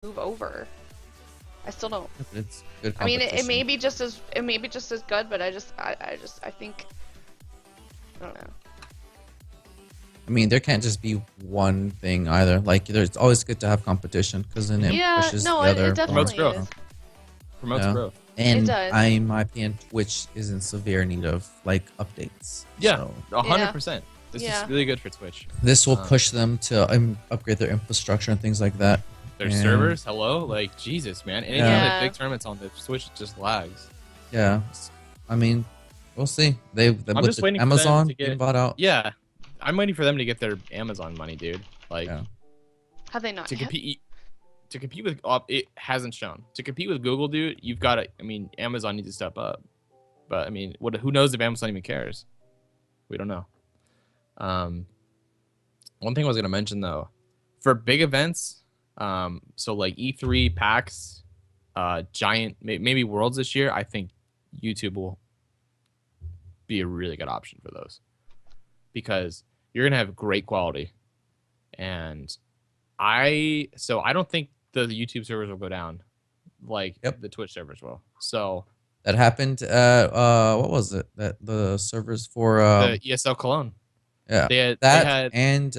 move over. I still don't. It's good I mean, competition. it may be just as good, but I think I don't know. I mean, there can't just be one thing either. Like, it's always good to have competition because then it Yeah, pushes no, the it other. Promotes definitely growth. is. Promotes Yeah. growth. And does. in my opinion, Twitch is in severe need of like updates. Yeah, So 100%. This Yeah. is really good for Twitch. this will push them to upgrade their infrastructure and things like that. Their And- servers, hello, like Jesus, man. Anytime Yeah. they Yeah. big tournaments on the Switch, it just lags. Yeah, I mean, we'll see. I'm With just the waiting for them Amazon to get- being bought out. Yeah, I'm waiting for them to get their Amazon money, dude. Like Yeah. Have they not to yet? compete with it hasn't shown to compete with Google, dude. You've got to. I mean, Amazon needs to step up. But I mean, who knows if Amazon even cares? We don't know. One thing I was gonna mention though, for big events, so like E3, PAX, Giant, maybe Worlds this year, I think YouTube will be a really good option for those because you're gonna have great quality, and I don't think the YouTube servers will go down like Yep. the Twitch servers will. So That happened at what was it? That the servers for the ESL Cologne, yeah, they had and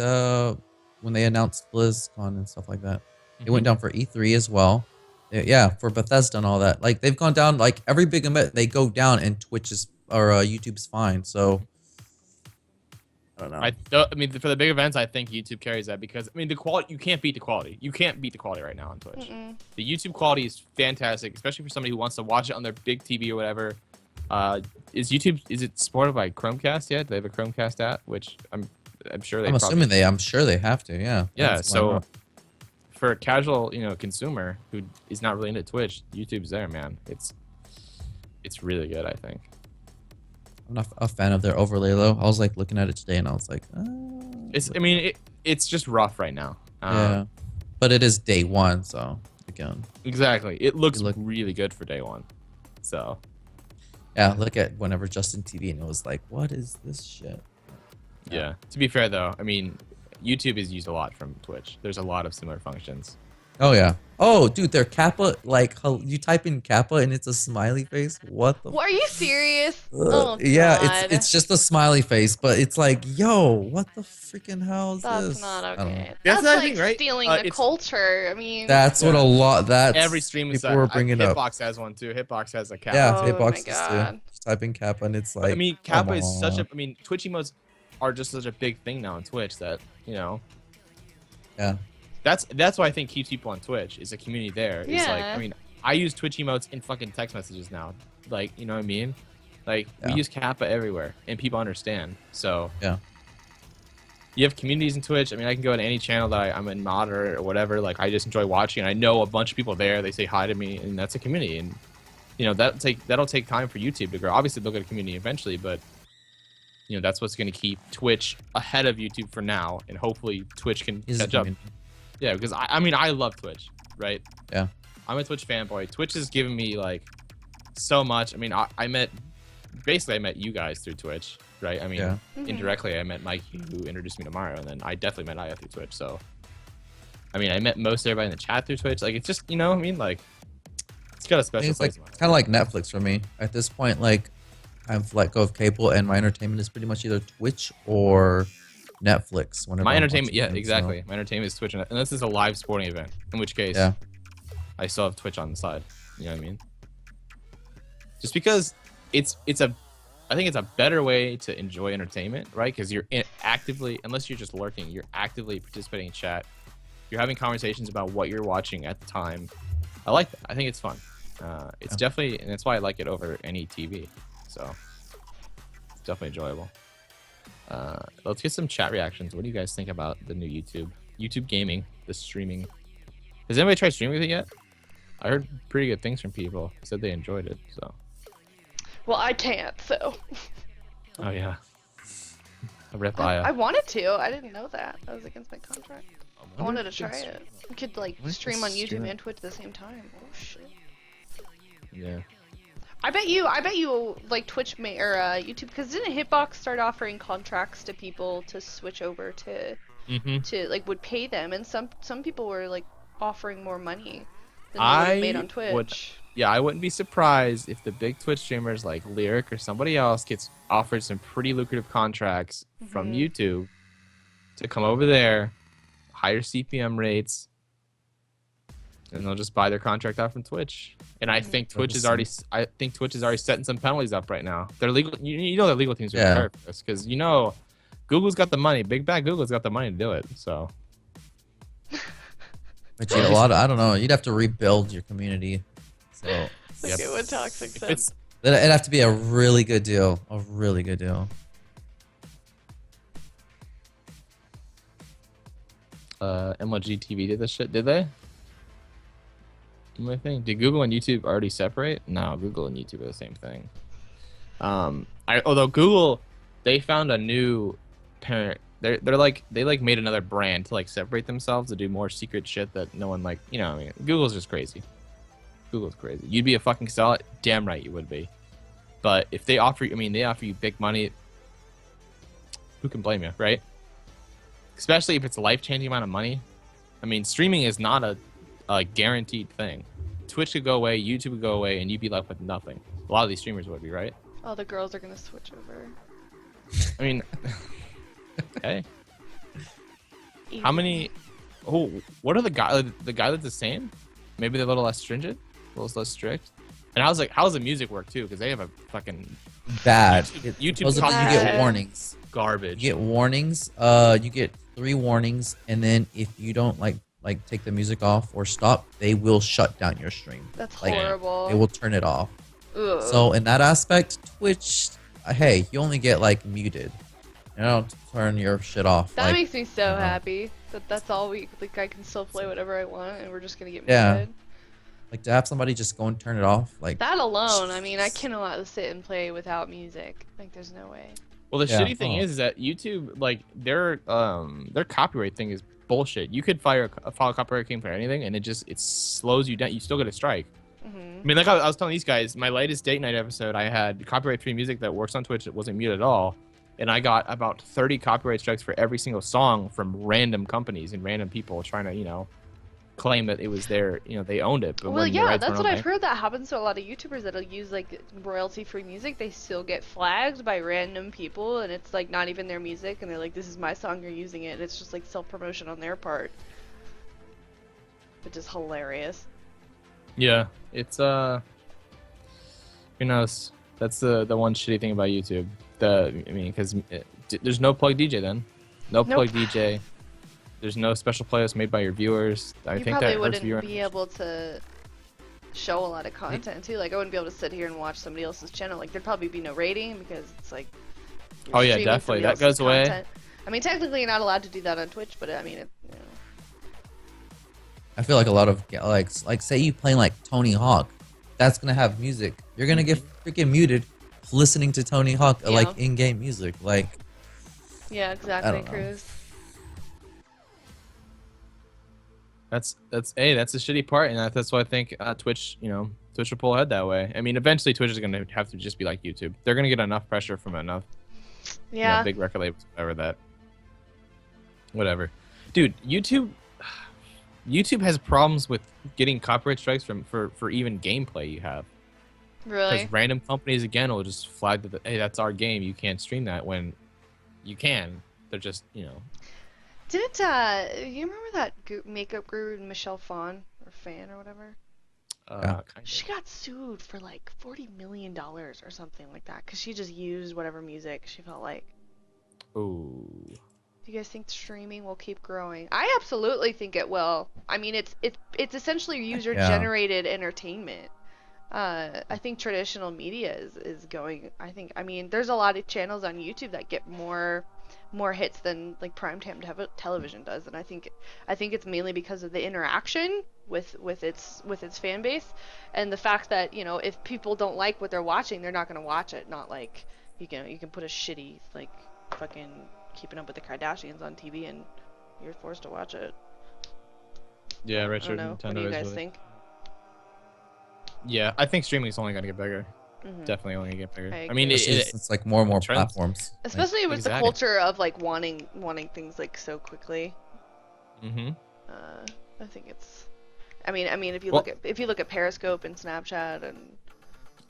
when they announced BlizzCon and stuff like that, it Mhm. went down for E3 as well. Yeah, for Bethesda and all that. Like they've gone down. Like every big event, they go down, and Twitch is or YouTube's fine. So I don't know. I mean, for the big events, I think YouTube carries that because I mean, the quality, you can't beat the quality. You can't beat the quality right now on Twitch. Mm-mm. The YouTube quality is fantastic, especially for somebody who wants to watch it on their big TV or whatever. Is it supported by Chromecast yet? Do they have a Chromecast app, which I'm sure they. I'm sure they have to. Yeah. Yeah. That's why So not. for a casual, consumer who is not really into Twitch, YouTube's there, man. It's really good, I think. I'm not a fan of their overlay though. I was like looking at it today, and I was like, It's just rough right now. yeah. But it is day one, so again. Exactly. It looks look- really good for day one. So. Yeah, look at whenever Justin TV, and it was like, what is this shit? Yeah. To be fair, though, I mean, YouTube is used a lot from Twitch. There's a lot of similar functions. Oh yeah. Oh, dude, their Kappa, like you type in Kappa and it's a smiley face. What the? Well, are you serious? Ugh. Oh, Yeah, God. it's just a smiley face, but it's like, yo, what the freaking hell is That's this? not I don't know. okay. That's That's the like thing, right? stealing the It's- culture. I mean, That's what a lot. That's Every stream is people were bringing up. Hitbox has one too. Hitbox has a Kappa. Yeah, Oh Hitbox my is God. too. Just type in Kappa and it's like. I mean, come Kappa is such a. on. I mean, Twitch emotes are just such a big thing now on Twitch that Yeah. That's why I think keeps people on Twitch is a community there. It's like, Yeah. I mean, I use Twitch emotes in fucking text messages now. Like, you know what I mean? Like, Yeah. we use Kappa everywhere, and people understand. So Yeah. you have communities in Twitch. I mean, I can go to any channel that I'm a mod or whatever. Like, I just enjoy watching. And I know a bunch of people there. They say hi to me, and that's a community. And that'll take time for YouTube to grow. Obviously, they'll get a community eventually, but that's what's going to keep Twitch ahead of YouTube for now, and hopefully Twitch can Is a catch up. community. Yeah, because I mean, I love Twitch, right? Yeah. I'm a Twitch fanboy. Twitch has given me like so much. I mean, I met you guys through Twitch, right? I mean, Yeah. indirectly, I met Mike, who introduced me to Mario, and then I definitely met Aya through Twitch. So, I mean, I met most everybody in the chat through Twitch. Like, it's just, what I mean? Like, it's got a I special think it's like place. in my heart. kind of like Netflix for me at this point. Like, I've let go of cable, and my entertainment is pretty much either Twitch or Netflix. Whenever My I'm entertainment, watching yeah, things, so- exactly. My entertainment is Twitch, unless this is a live sporting event, in which case, Yeah. I still have Twitch on the side. You know what I mean? Just because I think it's a better way to enjoy entertainment, right? Because you're actively, unless you're just lurking, you're actively participating in chat. You're having conversations about what you're watching at the time. I like that. I think it's fun. It's definitely, and that's why I like it over any TV. So it's definitely enjoyable. Let's get some chat reactions. What do you guys think about the new YouTube gaming, the streaming? Has anybody tried streaming with it yet? I heard pretty good things from people. Said they enjoyed it. So. well, I can't. So Oh yeah. A rip I Aya. wanted to. I didn't know that. That was against my contract. I wanted to try it. You could like What stream on is YouTube streaming? and Twitch at the same time. Oh shit. Yeah. I bet you like Twitch or YouTube, because didn't Hitbox start offering contracts to people to switch over to Mm-hmm. like would pay them, and some people were like offering more money than they would have made on Twitch. I wouldn't be surprised if the big Twitch streamers like Lyric or somebody else gets offered some pretty lucrative contracts from YouTube to come over there, higher CPM rates, and they'll just buy their contract out from Twitch. And I think Twitch is already setting some penalties up right now. They're legal. You know, their legal teams are prepared for this because you know Google's got the money. Big bad Google's got the money to do it. So. But a lot of, I don't know. You'd have to rebuild your community. So Look at what Toxic said. it'd have to be a really good deal. A really good deal. MLG TV did this shit, did they? I think. Did Google and YouTube already separate? No, Google and YouTube are the same thing. Although Google, they found a new parent. They made another brand to like separate themselves to do more secret shit that no one like. You know, I mean, Google's just crazy. Google's crazy. You'd be a fucking sell it. Damn right you would be. But if they offer you, I mean, they offer you big money. Who can blame you, right? Especially if it's a life-changing amount of money. I mean, streaming is not a guaranteed thing. Twitch could go away, YouTube would go away, and you'd be left with nothing. A lot of these streamers would be, right? All the girls are gonna switch over. I mean, hey, how many? Oh, what are the guy that's the same? Maybe they're a little less stringent, a little less strict. And how's the music work too? Because they have a fucking bad. YouTube you get warnings. Garbage. You get warnings. You get 3 warnings, and then if you don't like take the music off or stop, they will shut down your stream. That's horrible. They will turn it off. Ugh. So in that aspect, Twitch, hey, you only get like muted. You don't turn your shit off. That like, makes me so happy that that's all we like. I can still play whatever I want, and we're just gonna get Yeah. muted. Like to have somebody just go and turn it off, like That alone, I mean, I cannot sit and play without music. Like, there's no way. Well, the shitty thing is that YouTube, like their copyright thing is bullshit. You could file a copyright claim for anything, and it slows you down. You still get a strike. I mean, like I was telling these guys, my latest date night episode, I had copyright-free music that works on Twitch that wasn't muted at all, and I got about 30 copyright strikes for every single song from random companies and random people trying to, you know, claim that it was their, you know, they owned it. But Well, when yeah, that's what I've heard that happens to a lot of YouTubers that'll use like royalty-free music. They still get flagged by random people, and it's like not even their music, and they're like, "This is my song, you're using it." It's just like self-promotion on their part, which is hilarious. Yeah, it's who knows? That's the one shitty thing about YouTube. I mean, because there's no plug DJ then, no plug DJ. There's no special playlist made by your viewers. I think probably that hurts wouldn't be able to show a lot of content too. Like I wouldn't be able to sit here and watch somebody else's channel. Like there'd probably be no rating because it's like. Oh yeah, definitely that goes away. I mean, technically you're not allowed to do that on Twitch, but I mean, you know. I feel like a lot of like say you playing like Tony Hawk, that's gonna have music. You're gonna get freaking muted listening to Tony Hawk like in-game music. Like. Yeah, exactly, Cruz. That's the shitty part, and that's why I think Twitch, you know, Twitch will pull ahead that way. I mean, eventually Twitch is gonna have to just be like YouTube. They're gonna get enough pressure from enough, you know, big record labels, whatever. Dude, YouTube has problems with getting copyright strikes for even gameplay you have. Really? Because random companies again will just flag that, hey, that's our game, you can't stream that, when you can. They're just, you know. Didn't you remember that makeup guru Michelle Phan or Fan or whatever? She got sued for like $40 million or something like that because she just used whatever music she felt like. Ooh. Do you guys think streaming will keep growing? I absolutely think it will. I mean, it's essentially user-generated entertainment. I think traditional media is going. I mean, there's a lot of channels on YouTube that get more hits than like primetime television does, and I think it's mainly because of the interaction with its fan base, and the fact that, you know, if people don't like what they're watching, they're not gonna watch it. Not like you can put a shitty like fucking Keeping Up with the Kardashians on TV and you're forced to watch it. Yeah, Richard. I don't know. What do you guys think? Yeah, I think streaming is only gonna get bigger. Definitely only gonna get bigger. I mean, it's like more and more platforms. Especially with the culture of like wanting things like so quickly. I I think it's I mean, Well, if you look at Periscope and Snapchat and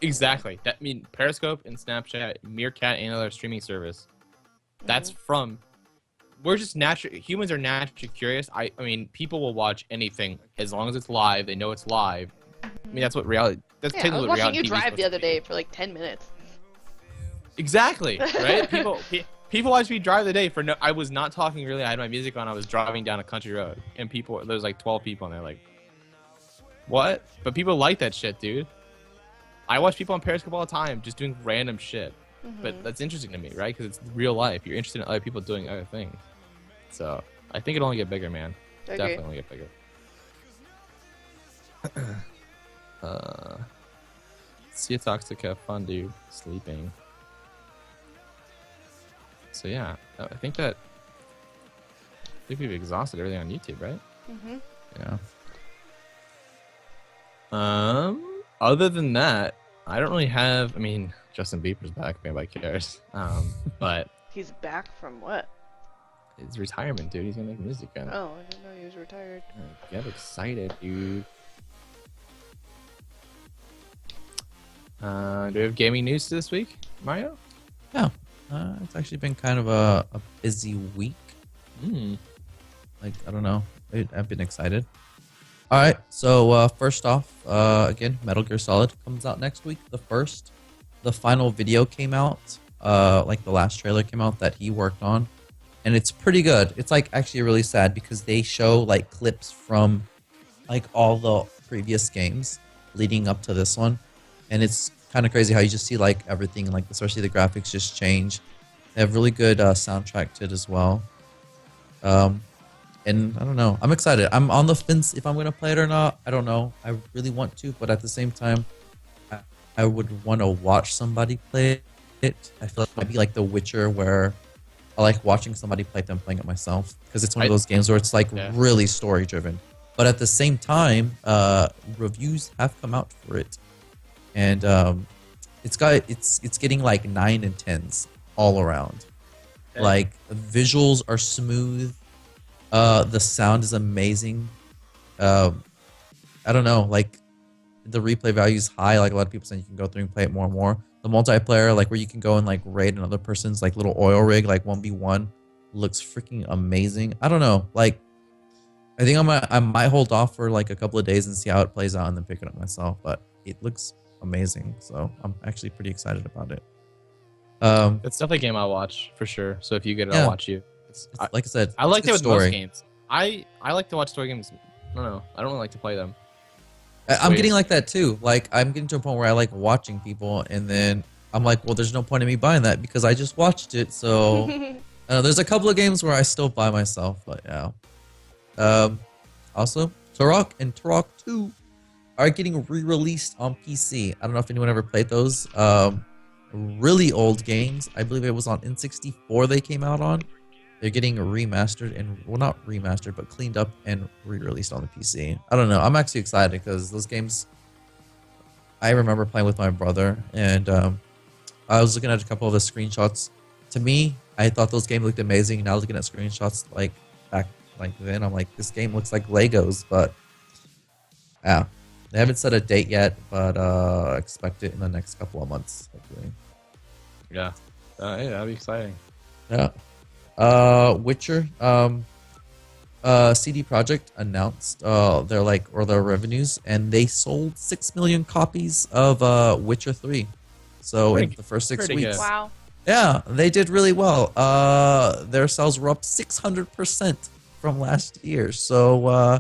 exactly. That I mean Periscope and Snapchat, Meerkat, and other streaming service. That's Mhm. from. We're just natural. Humans are naturally curious. I mean, people will watch anything as long as it's live. They know it's live. I mean, that's what reality. That's Yeah, I technically was what watching you reality TV is drive supposed the to other be. day for like 10 minutes. Exactly, right? People watch me drive the day for no. I was not talking really. I had my music on. I was driving down a country road, and people. There's like 12 people, and they're like, "What?" But people like that shit, dude. I watch people on Periscope all the time, just doing random shit. But that's interesting to me, right? Because it's real life. You're interested in other people doing other things. So I think it'll only get bigger, man. I agree. Definitely only get bigger. See a toxic, have fun, dude. Sleeping. So yeah, I think we've exhausted everything on YouTube, right? Mhm. Yeah. Other than that, I don't really have. I mean, Justin Bieber's back. If anybody cares. But He's back from what? it's retirement, dude. He's gonna make music again. Oh, I didn't know he was retired. Get excited, dude. Do we have gaming news this week, Mario? Yeah. It's actually been kind of a busy week. Like, I don't know. I've been excited. All right. So first off, again, Metal Gear Solid comes out next week. The final video came out. Like the last trailer came out that he worked on, and it's pretty good. It's like actually really sad because they show like clips from like all the previous games leading up to this one, and it's kind of crazy how you just see like everything, like especially the graphics just change. They have really good soundtrack to it as well. And I don't know. I'm excited. I'm on the fence if I'm gonna play it or not. I don't know. I really want to, but at the same time, I would want to watch somebody play it. I feel like it might be like The Witcher, where I like watching somebody play it than playing it myself, because it's one of those games where it's like really story driven. But at the same time, reviews have come out for it, and it's getting like 9 and 10s all around. Like the visuals are smooth. The sound is amazing. I don't know, like the replay value is high. Like a lot of people saying you can go through and play it more and more. The multiplayer, like where you can go and like raid another person's like little oil rig, like 1v1, looks freaking amazing. I don't know, like I think I might hold off for like a couple of days and see how it plays out and then pick it up myself. But it looks amazing, so I'm actually pretty excited about it. It's definitely a game I'll watch for sure. So if you get it, Yeah. I'll watch you. Like I said, I liked it with story. most games. I like to watch story games. I don't know. I don't really like to play them. I'm getting like that too. Like I'm getting to a point where I like watching people, and then I'm like, well, there's no point in me buying that because I just watched it. So there's a couple of games where I still buy myself, but yeah. Also, Turok and Turok 2 are getting re-released on PC. I don't know if anyone ever played those. Really old games. I believe it was on N64 they came out on. They're getting remastered and, well, not remastered, but cleaned up and re-released on the PC. I don't know. I'm actually excited because those games, I remember playing with my brother, and I was looking at a couple of the screenshots. To me, I thought those games looked amazing. And I was looking at screenshots like back like then. I'm like, this game looks like Legos, but yeah. They haven't set a date yet, but expect it in the next couple of months, hopefully. Yeah. Yeah, that'd be exciting. Yeah. Witcher. CD Projekt announced their revenues, and they sold 6 million copies of Witcher 3. So in the first 6 weeks. Good. Wow. Yeah, they did really well. Their sales were up 600% from last year. So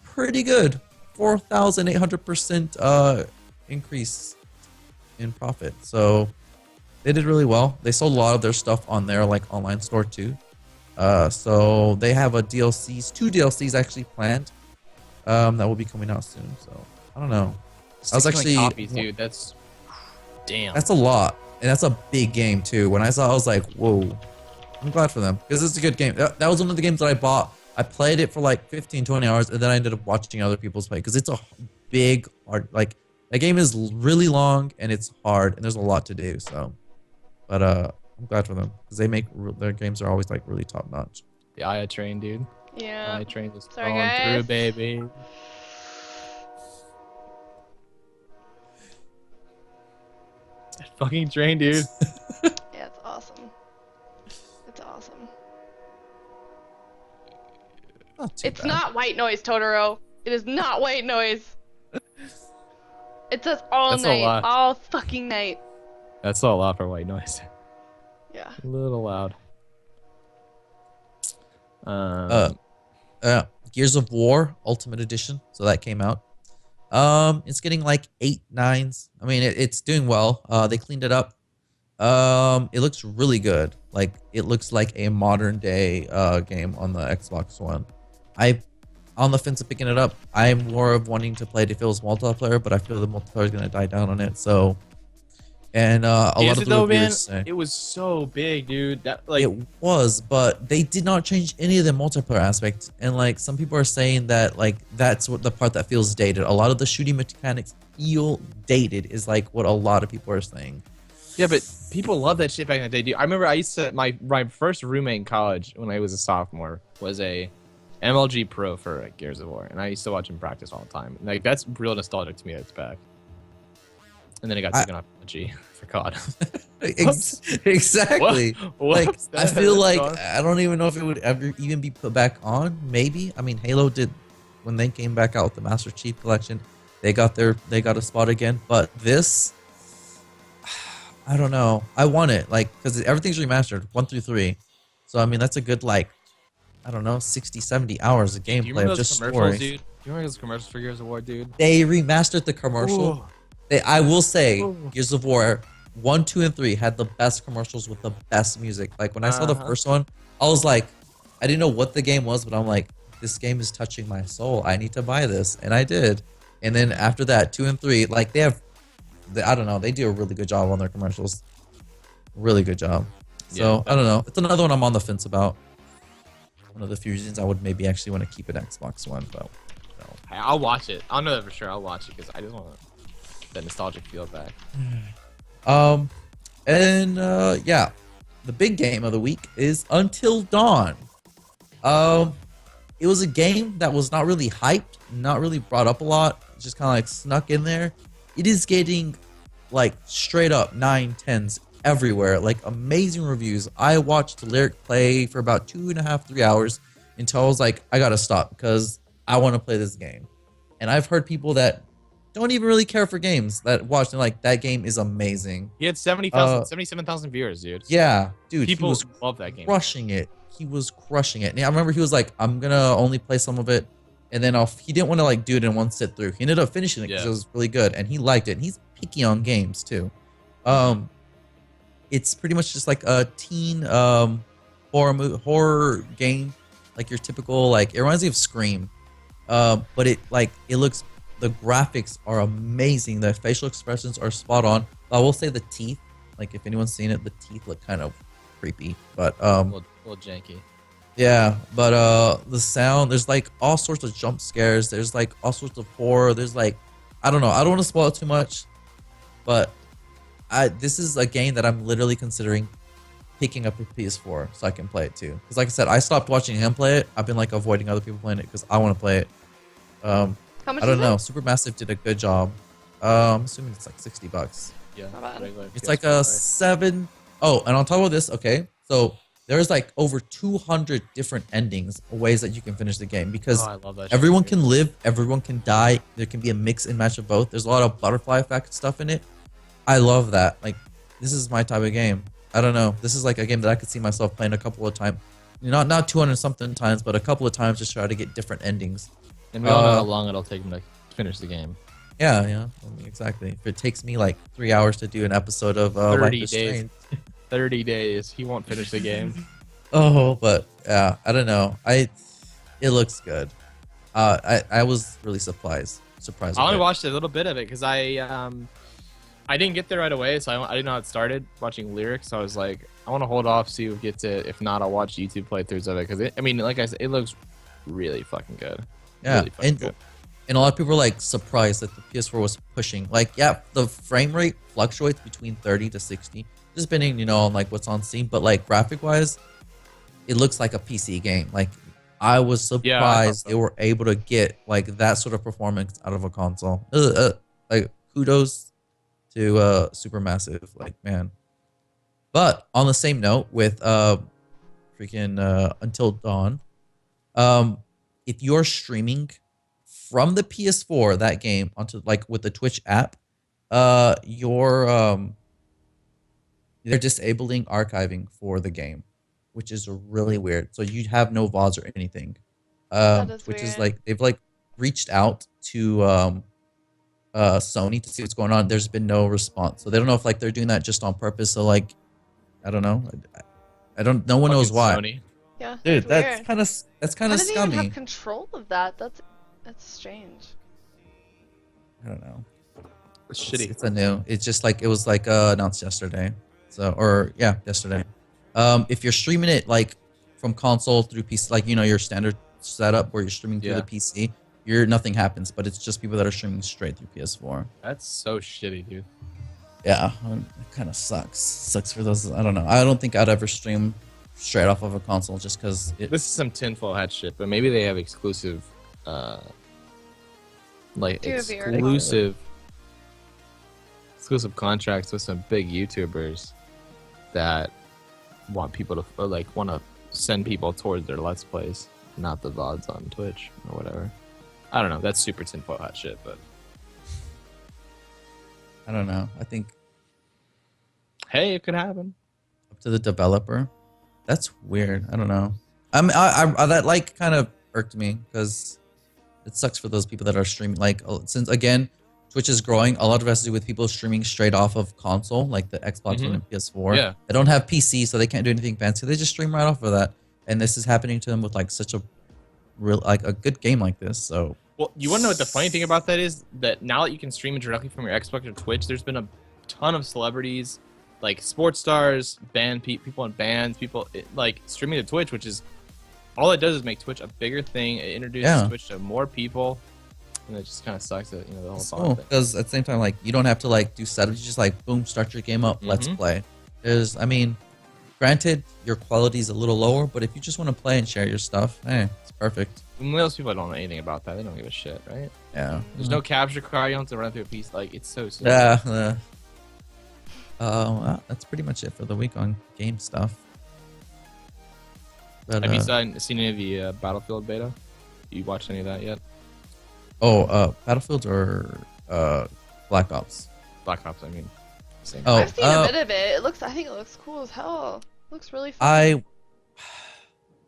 pretty good. 4,800% increase in profit. So they did really well. They sold a lot of their stuff on their like online store too. So they have two DLCs actually planned that will be coming out soon. So I don't know. I was actually copies, dude. That's damn. That's a lot, and that's a big game too. When I saw it, I was like, whoa. I'm glad for them because it's a good game. That was one of the games that I bought. I played it for like 15, 20 hours, and then I ended up watching other people's play because it's a big hard, like that game is really long and it's hard and there's a lot to do. So, but I'm glad for them because their games are always like really top notch. The Aya train, dude. Yeah. Aya train is Sorry, going guys. through, baby. fucking train, dude. Yeah, it's awesome. It's awesome. Not too It's bad. not white noise, Totoro. It is not white noise. It says all That's a night, lot. all fucking night. That's a lot for white noise. Yeah. A little loud. Uh, Gears of War Ultimate Edition. So that came out. It's getting like 8 9s. I mean, it's doing well. They cleaned it up. It looks really good. Like it looks like a modern day game on the Xbox One. I on the fence of picking it up. I'm more of wanting to play it if it was multiplayer, but I feel the multiplayer is gonna die down on it. So, and a lot of the reviewers say it was so big, dude. That like it was, but they did not change any of the multiplayer aspects. And like some people are saying that like that's what the part that feels dated. A lot of the shooting mechanics feel dated, is like what a lot of people are saying. yeah, but people love that shit back in the day, dude. I remember I used to my first roommate in college when I was a sophomore was a MLG pro for Gears of War, and I used to watch him practice all the time. Like that's real nostalgic to me that it's back. And then it got taken off MLG for COD. Exactly. What? Like I feel like I don't even know if it would ever even be put back on. Maybe. I mean, Halo did when they came back out with the Master Chief Collection. They got a spot again, but this, I don't know. I want it like because everything's remastered 1 through 3. So I mean that's a good like I don't know 60 70 hours of Do you gameplay remember of those just commercials, story. dude? Do you remember those commercials for Gears of War, dude? They remastered the commercial. Ooh. I will say Ooh. Gears of War 1, 2, and 3 had the best commercials with the best music. Like when I saw the first one, I was like, I didn't know what the game was, but I'm like, this game is touching my soul. I need to buy this, and I did. And then after that, 2 and 3, like they have, I don't know, they do a really good job on their commercials. Really good job. So Yeah. I don't know. It's another one I'm on the fence about. One of the few reasons I would maybe actually want to keep an Xbox One, but no. I'll watch it. I'll know that for sure. I'll watch it because I just want that nostalgic feel back. Yeah, the big game of the week is Until Dawn. It was a game that was not really hyped, not really brought up a lot, just kind of like snuck in there. It is getting like straight up 9 10s everywhere, like amazing reviews. I watched Lyric play for about 2.5 3 hours until I was like, I gotta stop because I want to play this game. And I've heard people that don't even really care for games that watched and like that game is amazing. He had 77,000 viewers, dude. Yeah, dude, People he was love that game. crushing it. He was crushing it. And I remember he was like, I'm gonna only play some of it, and then he didn't want to like do it in one sit through. He ended up finishing it because it was really good, and he liked it. And he's picky on games too. It's pretty much just like a teen horror game, like your typical like. It reminds me of Scream, but it looks. The graphics are amazing. The facial expressions are spot on. I will say the teeth, like if anyone's seen it, the teeth look kind of creepy. But a little janky. yeah. But the sound, there's like all sorts of jump scares. There's like all sorts of horror. There's like, I don't know. I don't want to spoil it too much, but this is a game that I'm literally considering picking up a PS4 so I can play it too. Because like I said, I stopped watching him play it. I've been like avoiding other people playing it because I want to play it. How much I don't is know. it? Supermassive did a good job. I'm assuming it's like $60. Yeah. Not bad. It's like a 7. Oh, and on top of this, okay, so there's like over 200 different endings, ways that you can finish the game because I love that everyone shit, can live, everyone can die. There can be a mix and match of both. There's a lot of butterfly effect stuff in it. I love that. Like, this is my type of game. I don't know. This is like a game that I could see myself playing a couple of times. Not 200 something times, but a couple of times just try to get different endings. And we all know how long it'll take him to finish the game. Yeah. I mean, exactly. If it takes me like 3 hours to do an episode of 30 Life days. is Strange. 30 days. He won't finish the game. Oh, but yeah, I don't know. It looks good. I was really surprised. I only watched a little bit of it because I didn't get there right away, so I didn't know how it started watching lyrics. So I was like, I want to hold off, see who gets it. If not, I'll watch YouTube playthroughs of it because I mean, like I said, it looks really fucking good. Yeah, Really fucking good. And a lot of people were like surprised that the PS4 was pushing. Like, yeah, the frame rate fluctuates between 30 to 60, just depending, on like what's on Steam. But like graphic wise, it looks like a PC game. Like, I was surprised they were able to get like that sort of performance out of a console. Like, kudos to Supermassive. Like, man. But on the same note, with freaking Until Dawn, um, if you're streaming from the PS4 that game onto like with the Twitch app, you're they're disabling archiving for the game, which is really weird. So you have no VODs or anything. That is Which is weird. like they've like reached out to Sony to see what's going on. There's been no response. So they don't know if like they're doing that just on purpose. So like I don't know. I don't. No one Fucking knows why. Sony. Yeah, Dude, that's weird. that's kind How of do they even scummy. have control of that? That's strange. I don't know. It's shitty. It's a new. It's just like it was like announced yesterday. So or yeah, yesterday. If you're streaming it like from console through PC, like you know your standard setup where you're streaming through the PC, nothing happens. But it's just people that are streaming straight through PS4. That's so shitty, dude. Yeah, it kind of sucks. Sucks for those. I don't know. I don't think I'd ever stream straight off of a console just because it. This is some tinfoil hat shit, but maybe they have exclusive, like Do a VR exclusive contracts with some big YouTubers that want people to or like want to send people towards their Let's Plays, not the VODs on Twitch or whatever. I don't know. That's super tinfoil hat shit, but I don't know. I think hey, it could happen. up to the developer. That's weird. I don't know. I that like kind of irked me because it sucks for those people that are streaming. Like since again, Twitch is growing. A lot of it has to do with people streaming straight off of console, like the Xbox One and PS4. Yeah. They don't have PC, so they can't do anything fancy. They just stream right off of that. And this is happening to them with like such a real like a good game like this. So Well, you want to know what the funny thing about that is? That now that you can stream it directly from your Xbox or Twitch, there's been a ton of celebrities, like sports stars, people in bands, like streaming to Twitch, which is all it does is make Twitch a bigger thing. It introduces Twitch to more people, and it just kind of sucks that the whole thing. Because at the same time, like you don't have to like do setups. You just like boom, start your game up. Let's play. I mean, granted, your quality is a little lower, but if you just want to play and share your stuff, hey, it's perfect. Most people don't know anything about that. They don't give a shit, right? Yeah. There's no capture card. You don't have to run through a piece. Like it's so simple. Yeah. Well, that's pretty much it for the week on game stuff. But, have you seen any of the Battlefield beta? You watched any of that yet? Battlefield or Black Ops? Black Ops, I mean. Same. Oh, I've seen a bit of it. I think it looks cool as hell. Looks really fun.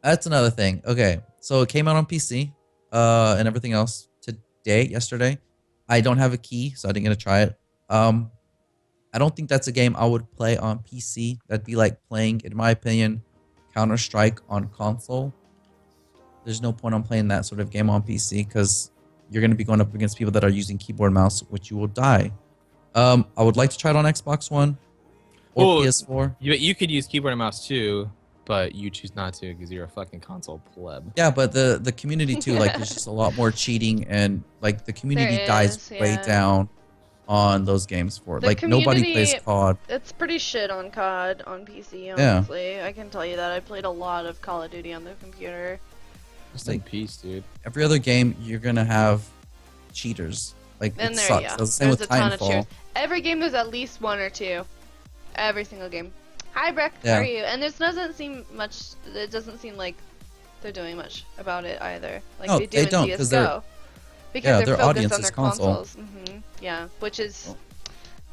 That's another thing. Okay, so it came out on PC, and everything else yesterday. I don't have a key, so I didn't get to try it. I don't think that's a game I would play on PC. That'd be like playing, in my opinion, Counter-Strike on console. There's no point on playing that sort of game on PC because you're going to be going up against people that are using keyboard and mouse, which you will die. I would like to try it on Xbox One or PS4. You could use keyboard and mouse too, but you choose not to because you're a fucking console pleb. Yeah, but the community too, like there's just a lot more cheating and like the community dies way down on those games for it. Like nobody plays COD. It's pretty shit on COD on PC, honestly. I can tell you that. I played a lot of Call of Duty on the computer. Just in peace, dude. Every other game you're gonna have cheaters. Like it sucks. Yeah. That's the same with Titanfall. Every game there's at least one or two. Every single game. Hi Breck, how are you? And it doesn't seem like they're doing much about it either. Like no, they do in don't, CSGO. Because their focused audience on their is console. consoles. Yeah, which is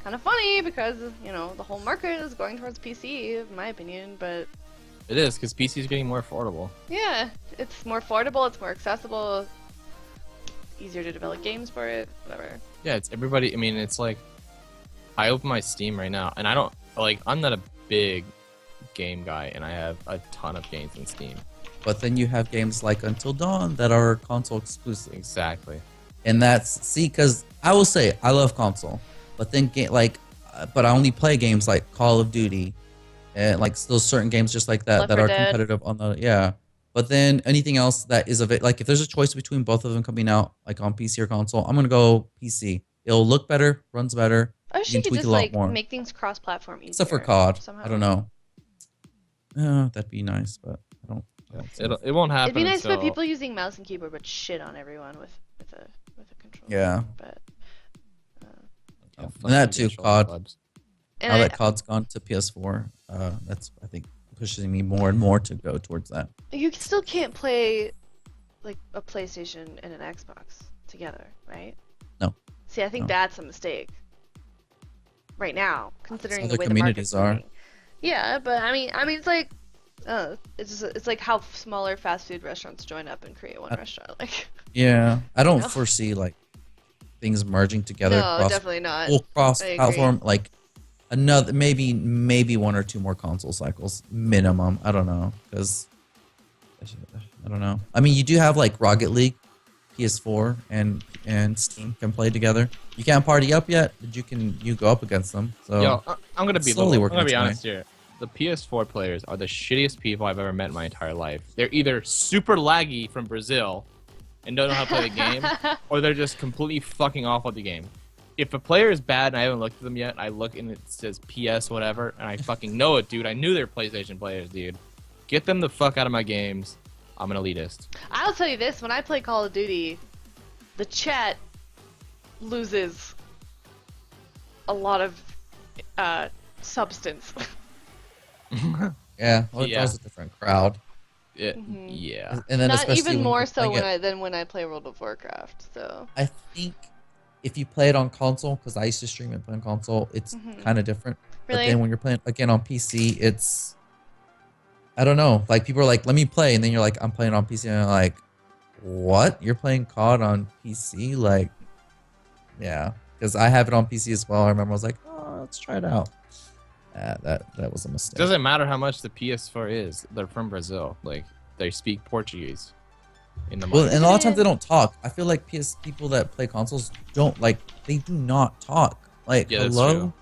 kind of funny because, the whole market is going towards PC, in my opinion, but... It is, because PC is getting more affordable. Yeah, it's more affordable, it's more accessible, easier to develop games for it, whatever. Yeah, it's everybody, I mean, it's like, I open my Steam right now, and I'm not a big game guy, and I have a ton of games in Steam. But then you have games like Until Dawn that are console exclusive. Exactly. And because I will say I love console, but then but I only play games like Call of Duty, and like those certain games just like that Left that 4 are Dead. competitive on the But then anything else that is of it, like if there's a choice between both of them coming out like on PC or console, I'm gonna go PC. It'll look better, runs better. I wish you could just make things cross-platform easier. Except for COD, somehow. I don't know. Yeah, that'd be nice, but I don't. It won't happen. It'd be nice until... if people using mouse and keyboard would shit on everyone with a controller. Yeah. But I'll And that fucking too, get shoulder COD. clubs. And Now I, that COD's gone to PS4, that's I think pushing me more and more to go towards that. you still can't play like a PlayStation and an Xbox together, right? No. See, I think No. that's a mistake right now, considering the Other way the market's communities are. moving. Yeah, but I mean, it's like, it's like how smaller fast food restaurants join up and create one restaurant. Like, Yeah, I don't know? foresee like things merging together no, definitely not. full cross I agree. platform. Like another maybe one or two more console cycles minimum. I don't know because I don't know. I mean, you do have like Rocket League, PS4 and Steam can play together. You can't party up yet, but you go up against them. So Yo, I'm gonna be slowly I'm working gonna be its way. honest here. The PS4 players are the shittiest people I've ever met in my entire life. They're either super laggy from Brazil and don't know how to play the game, or they're just completely fucking awful at the game. If a player is bad and I haven't looked at them yet, I look and it says PS whatever, and I fucking know it, dude. I knew they're PlayStation players, dude. Get them the fuck out of my games. I'm an elitist. I'll tell you this: when I play Call of Duty, the chat loses a lot of substance. Yeah, well, it Yeah. draws a different crowd. Yeah. And then Not especially even when more you're so playing it- than when I play World of Warcraft. So I think if you play it on console, because I used to stream it on console, it's kind of different. Really? But then when you're playing again on PC, it's I don't know. Like people are like, "Let me play," and then you're like, "I'm playing on PC," and I'm like, "What? You're playing COD on PC?" Like, yeah, because I have it on PC as well. I remember I was like, "Oh, let's try it out." That was a mistake. It doesn't matter how much the PS4 is. They're from Brazil. Like they speak Portuguese. In the Well, market. and a lot of times they don't talk. I feel like PS people that play consoles don't like. They do not talk. Like, Yeah, that's hello. true.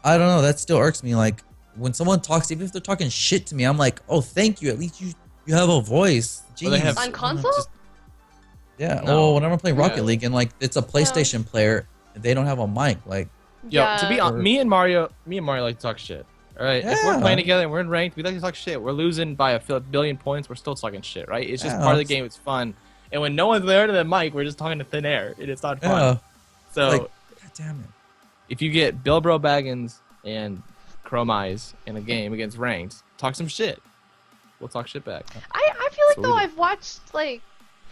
I don't know. That still irks me. Like when someone talks, even if they're talking shit to me, I'm like, oh, thank you. At least you have a voice. Jeez. Well, they have- on console? Yeah. No. Well, whenever I'm playing Rocket Yeah. League and like it's a PlayStation player, they don't have a mic. Like, Yo, yeah. to be honest, me and Mario like to talk shit. All right, if we're Yeah. playing together and we're in ranked, we like to talk shit. We're losing by a billion points, we're still talking shit, right? It's just Yeah. part of the game. It's fun, and when no one's there to the mic, we're just talking to thin air, and it's not fun. yeah. So Like, God damn it. if you get Bilbro Baggins and Chrome Eyes in a game against ranked, talk some shit. We'll talk shit back. I feel like what though we do. I've watched like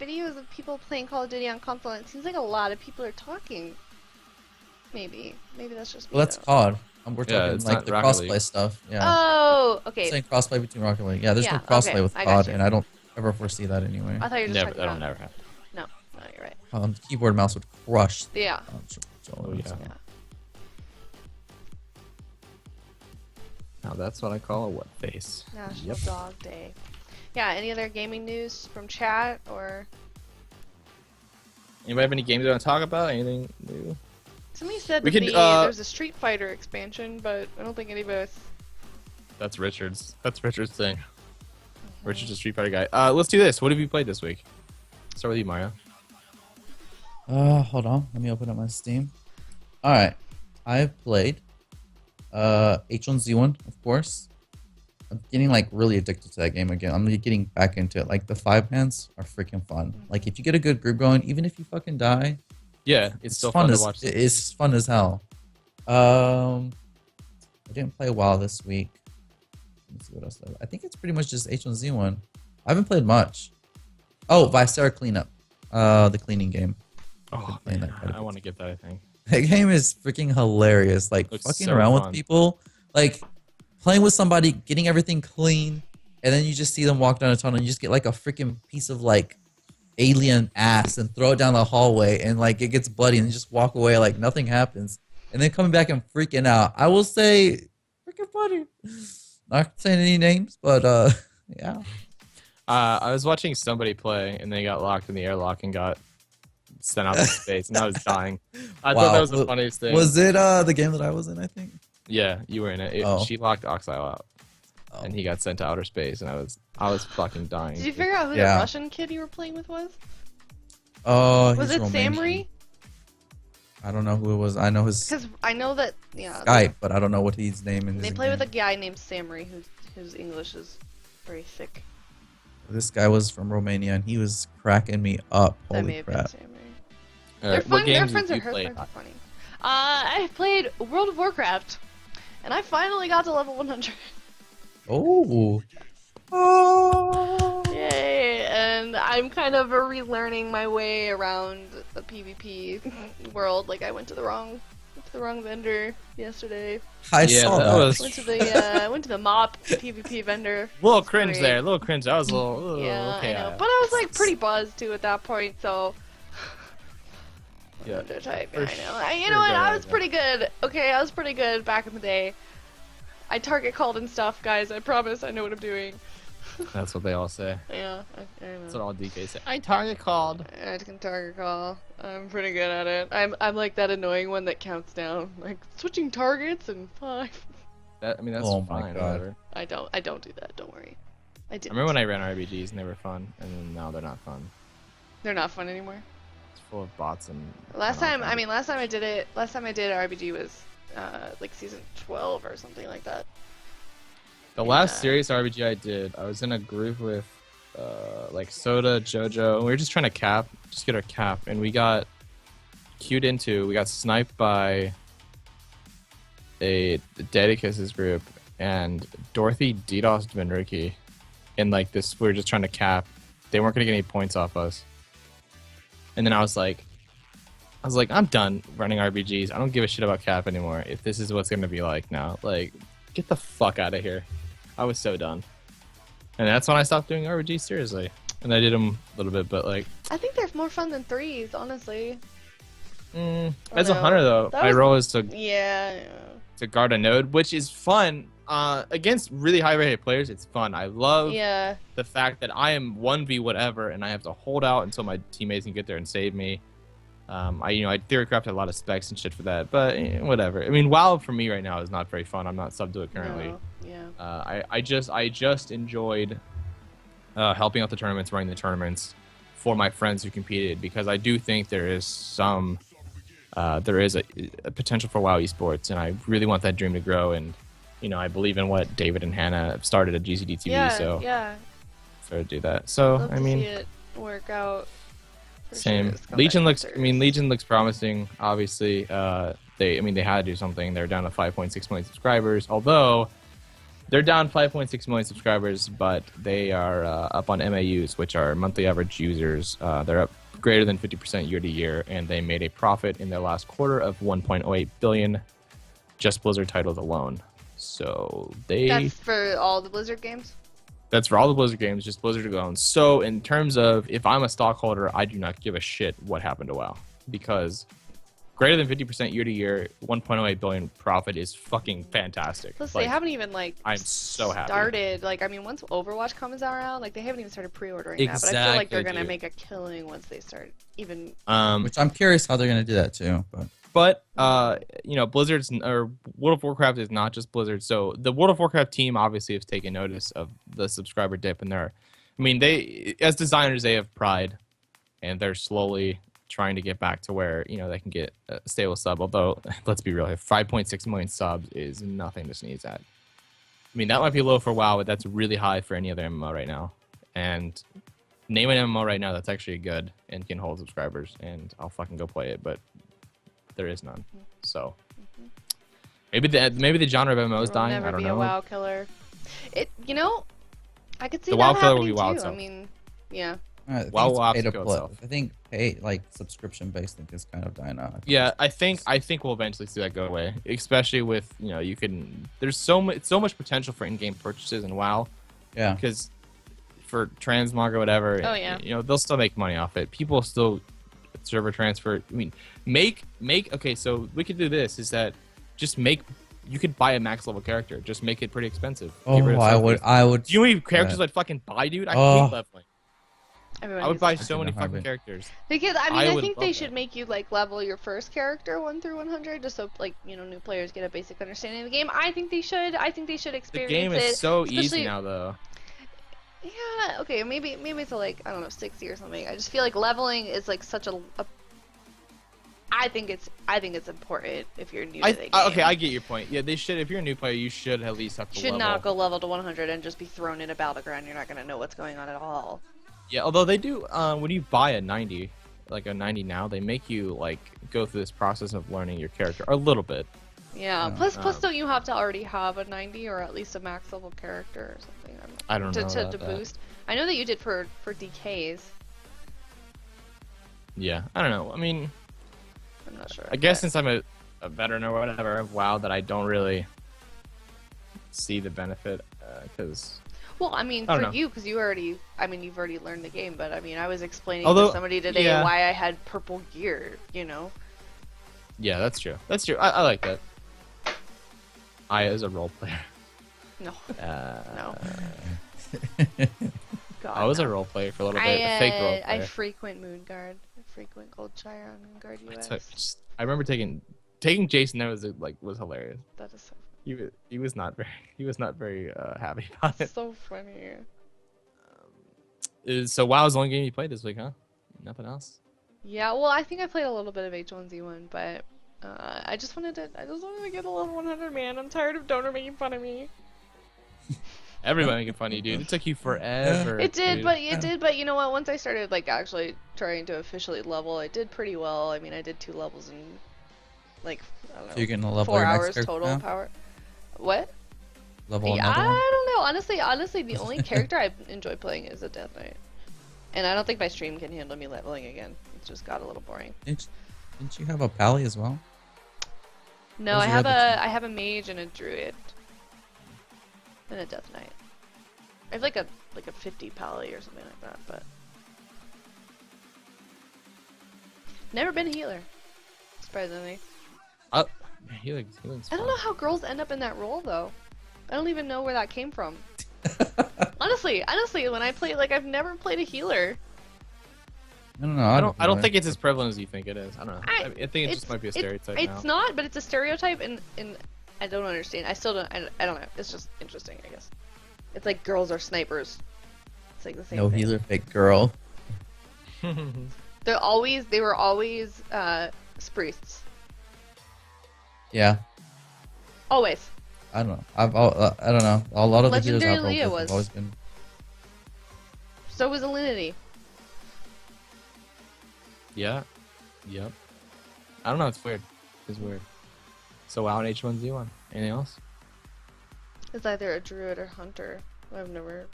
videos of people playing Call of Duty on console, and it seems like a lot of people are talking. Maybe that's just me. Well, that's though. COD. We're Yeah, talking it's like not the Rocket crossplay League. stuff. Yeah. Oh, I'm okay. saying crossplay between Rocket League. Yeah, there's Yeah, no crossplay okay, with I got COD, you. and I don't ever foresee that anyway. I thought you were just Never, talking that'll about. never happen. No, you're right. Keyboard and mouse would crush. Yeah. Oh, yeah. Yeah. Now that's what I call a wet face. National Yep. Dog Day. Yeah. Any other gaming news from chat or? Anybody have any games they want to talk about? Anything new? Somebody said We to can, me there's a Street Fighter expansion, but I don't think anybody. That's Richard's. That's Richard's thing. Richard's a Street Fighter guy. Let's do this. What have you played this week? Start with you, Mario. Hold on. Let me open up my Steam. All right. I've played H1Z1, of course. I'm getting like really addicted to that game again. I'm getting back into it. Like the 5 hands are freaking fun. Like if you get a good group going, even if you fucking die, Yeah, it's still fun to watch. It's fun as hell. I didn't play WoW this week. Let me see what else. I think it's pretty much just H1Z1. I haven't played much. Oh, Visera Cleanup. The cleaning game. Oh, playing man, that quite a I bit. want to get that, I think. That game is freaking hilarious. Like Looks fucking so around fun. with people, like playing with somebody, getting everything clean, and then you just see them walk down a tunnel and you just get like a freaking piece of like alien ass and throw it down the hallway and like it gets bloody and just walk away like nothing happens. And then coming back and freaking out. I will say freaking funny. Not saying any names, but yeah. I was watching somebody play, and they got locked in the airlock and got sent out to space, and I was dying. I thought that was the funniest thing. Was it the game that I was in, I think? Yeah, you were in it. Oh. She locked Oxile out, and he got sent to outer space, and I was fucking dying. Did you figure out who Yeah. the Russian kid you were playing with was? Oh, Was he's it Romanian. Samri? I don't know who it was. I know his Because I know that Skype, but I don't know what his name is. they play with a guy named Samri whose English is very thick. This guy was from Romania, and he was cracking me up. That may Holy have crap! been Samri. All They're right, what fun. Their games friends have are you her played? friends are funny. I played World of Warcraft, and I finally got to level 100. Oh. Oh. Yay! And I'm kind of relearning my way around the PvP world. Like I went to the wrong vendor yesterday. I saw that. Went to the mop PvP vendor. A little cringe there. A little cringe. That was a little. Yeah, okay, I know. But I was like pretty buzzed too at that point, so. Yeah. Type, I know. You know what? I was pretty good. Okay, I was pretty good back in the day. I target called and stuff, guys. I promise I know what I'm doing. That's what they all say. Yeah, I know. That's what all DK say. I target called. I can target call. I'm pretty good at it. I'm like that annoying one that counts down, like switching targets and 5. That's Oh my fine. God. Whatever. I don't do that. Don't worry. I did. I remember when I ran RBGs and they were fun, and then now they're not fun. They're not fun anymore. It's full of bots and. Last time I did RBG was like season 12 or something like that. The last serious RBG I did, I was in a group with like Soda, JoJo, and we were just trying to get our cap, and we got queued into, we got sniped by a Dedicus's group, and Dorothy DDoSed Vinriki, and like this, we were just trying to cap. They weren't gonna get any points off us, and then I was like, I'm done running RBGs. I don't give a shit about cap anymore. If this is what's gonna be like now, like, get the fuck out of here. I was so done. And that's when I stopped doing RBGs seriously. And I did them a little bit, but like... I think they're more fun than 3s, honestly. As a hunter, though, my role is to guard a node, which is fun. Against really high-rated players, it's fun. I love the fact that I am 1v whatever, and I have to hold out until my teammates can get there and save me. I theory crafted a lot of specs and shit for that, but whatever. I mean, WoW for me right now is not very fun. I'm not sub to it currently. No. Yeah. I just enjoyed helping out the tournaments, running the tournaments for my friends who competed, because I do think there is a potential for WoW esports, and I really want that dream to grow. And I believe in what David and Hannah started at GCD TV, so started to do that. So Love to see it work out. Same. Legion looks promising. Obviously, they had to do something. They're down to 5.6 million subscribers. Although they're down 5.6 million subscribers, but they are up on MAUs, which are monthly average users. They're up greater than 50% year to year, and they made a profit in their last quarter of 1.08 billion, just Blizzard titles alone. So that's for all the Blizzard games. That's for all the Blizzard games, just Blizzard alone. So in terms of, if I'm a stockholder, I do not give a shit what happened to WoW, because greater than 50% year to year, 1.08 billion profit is fucking fantastic. Plus, they haven't even I'm so happy. started. Once Overwatch comes around, they haven't even started pre-ordering that. But I feel like they're gonna make a killing once they start even. Which I'm curious how they're gonna do that too, But Blizzard's or World of Warcraft is not just Blizzard. So the World of Warcraft team obviously has taken notice of the subscriber dip, and they, as designers, they have pride, and they're slowly trying to get back to where they can get a stable sub. Although, let's be real here, 5.6 million subs is nothing to sneeze at. I mean, that might be low for WoW, but that's really high for any other MMO right now. And name an MMO right now that's actually good and can hold subscribers, and I'll fucking go play it. But there is none. So maybe the genre of MMO is dying. I don't know. Never be a WoW killer. I could see the that WoW killer will happening be WoW too. itself. I mean, yeah. WoW will have to kill itself. I think subscription based thing is kind of dying out. I think we'll eventually see that go away, especially with there's so much potential for in-game purchases in WoW. Yeah. Because for transmog or whatever, they'll still make money off it. People still server transfer. I mean, okay, so we could do this, is that you could buy a max level character, just make it pretty expensive. I would. Do you know how many characters I'd fucking buy, dude? I hate leveling. I would buy so many fucking characters. Because I think they should make you level your first character 1 through 100, just so new players get a basic understanding of the game. I think they should experience it. The game is so easy now, though. Yeah, okay, maybe it's I don't know, 60 or something. I just feel like leveling is such a I think it's important if you're new to the game. Okay, I get your point. Yeah, they should. If you're a new player, you should at least have to level. You should not go level to 100 and just be thrown in a battleground. You're not gonna know what's going on at all. Yeah, although they do when you buy a 90, like a 90 now, they make you like go through this process of learning your character a little bit. Yeah. Yeah. Plus, don't you have to already have a 90 or at least a max level character or something? I don't know to about that. boost. I know that you did for DKs. Yeah, I don't know. I mean, I'm not sure. I guess but- since I'm a veteran or whatever of WoW, that I don't really see the benefit because. Well, I mean, I don't for know. you, because you've already learned the game. But I mean, I was explaining Although, to somebody today yeah. why I had purple gear. You know. Yeah, that's true. That's true. I like that. I as a role player. No. Uh, No. God, I was no. a role player for a little bit, a fake role I player. frequent Moonguard. I frequent Goldshire on Moonguard US. I remember taking Jason. That was hilarious. That is so, He was not very happy about it. so funny. So WoW's the only game you played this week, huh? Nothing else. Yeah, well, I think I played a little bit of H1Z1, but I just wanted to get a level 100, man. I'm tired of Donor making fun of me. Everybody making fun of you, dude. It took you forever. It did, dude. but you know what? Once I started like actually trying to officially level, I did pretty well. I mean, I did 2 levels in like I don't know, So you're gonna level 4 your next hours character total now? power. What? Level Yeah, another one? I don't know. Honestly, the only character I enjoy playing is a Death Knight, and I don't think my stream can handle me leveling again. It's just got a little boring. Didn't you have a pally as well? No, Those I are have the two. I have a mage and a druid, and a Death Knight. I have like a 50 pally or something like that, but never been a healer. Surprisingly, He looks I don't know how girls end up in that role though. I don't even know where that came from. honestly, when I play, like I've never played a healer. I don't know. I don't think it's as prevalent as you think it is. I don't know. I think it just might be a stereotype now. It's not, but it's a stereotype, and I don't understand. I still don't. I don't know. It's just interesting, I guess. It's like girls are snipers. It's like the same No thing. healer, fake girl. They were always priests. Yeah. Always. I don't know. I don't know. A lot of the healers Legendary I've Leah rolled with was. have always been. So was Alinity. Yeah. Yep. I don't know. It's weird. It's weird. So WoW and H1Z1. Anything else? It's either a druid or hunter. I've never.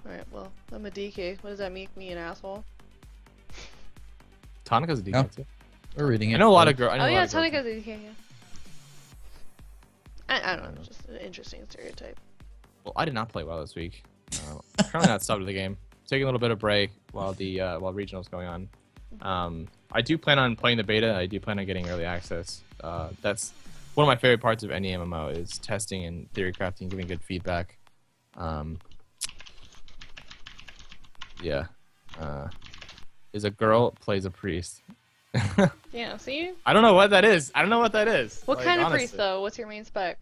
Alright, well, I'm a DK. What does that make me, an asshole? Tanika's a DK No. too. We're reading it. I know a lot of girls. Oh yeah, Tanika's a DK, yeah. I don't know, just an interesting stereotype. Well, I did not play WoW this week. Currently not subbed to the game. Taking a little bit of break while while regionals going on. I do plan on playing the beta. I do plan on getting early access. That's one of my favorite parts of any MMO is testing and theory crafting, giving good feedback. Yeah. Is a girl plays a priest. Yeah, see? I don't know what that is. What Like, kind of honestly. priest, though? What's your main spec?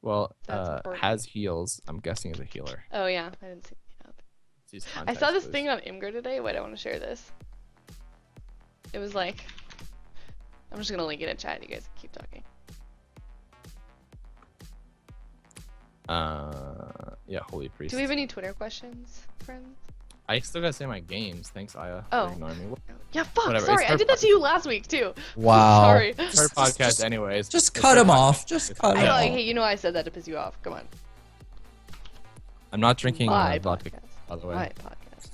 Well, That's important. has heals. I'm guessing is a healer. Oh, yeah, I didn't see that. It's his I saw this context thing on Imgur today. Wait, I want to share this. It was like... I'm just gonna link it in chat. You guys keep talking. Yeah, holy priest. Do we have any Twitter questions, friends? I still gotta say my games. Thanks, Aya, Oh. for ignoring me. Yeah, fuck. Whatever, Sorry, it's I her did that to you last week too. Wow. Sorry. It's her podcast, anyways. Just It's cut her him podcast. off. Just cut I him know, off. like, hey, you know I said that to piss you off. Come on. I'm not drinking My vodka, podcast. by the way. My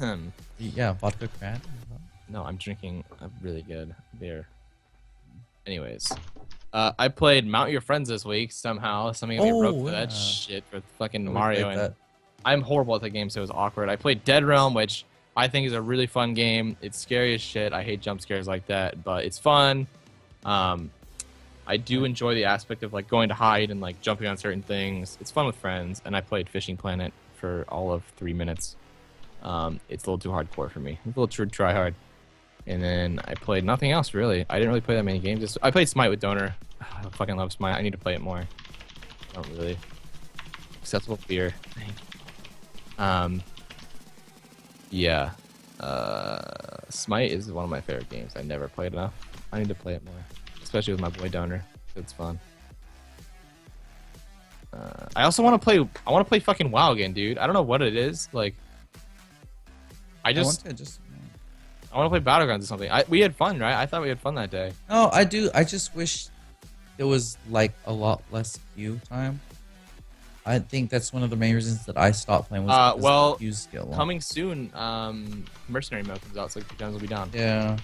podcast. Yeah, vodka cran. No, I'm drinking a really good beer. Anyways, I played Mount Your Friends this week somehow. Something got me roped to that yeah. shit for fucking We Mario, played and that. I'm horrible at the game, so it was awkward. I played Dead Realm, which I think is a really fun game. It's scary as shit. I hate jump scares like that, but it's fun. I do enjoy the aspect of like going to hide and like jumping on certain things. It's fun with friends, and I played Fishing Planet for all of 3 minutes. It's a little too hardcore for me. It's a little too try hard. And then I played nothing else really. I didn't really play that many games. I played Smite with Donor. I fucking love Smite. I need to play it more. I don't really. Accessible fear. Yeah. Smite is one of my favorite games. I never played enough. I need to play it more, especially with my boy Donor. It's fun. I also want to play. I want to play fucking WoW again, dude. I don't know what it is. Like, I I just want to just. I want to play Battlegrounds or something. We had fun, right? I thought we had fun that day. No, I do. I just wish there was like a lot less queue time. I think that's one of the main reasons that I stopped playing. Was because Well, the queues get long. coming soon, Mercenary mode comes out, so the guns will be down. Yeah,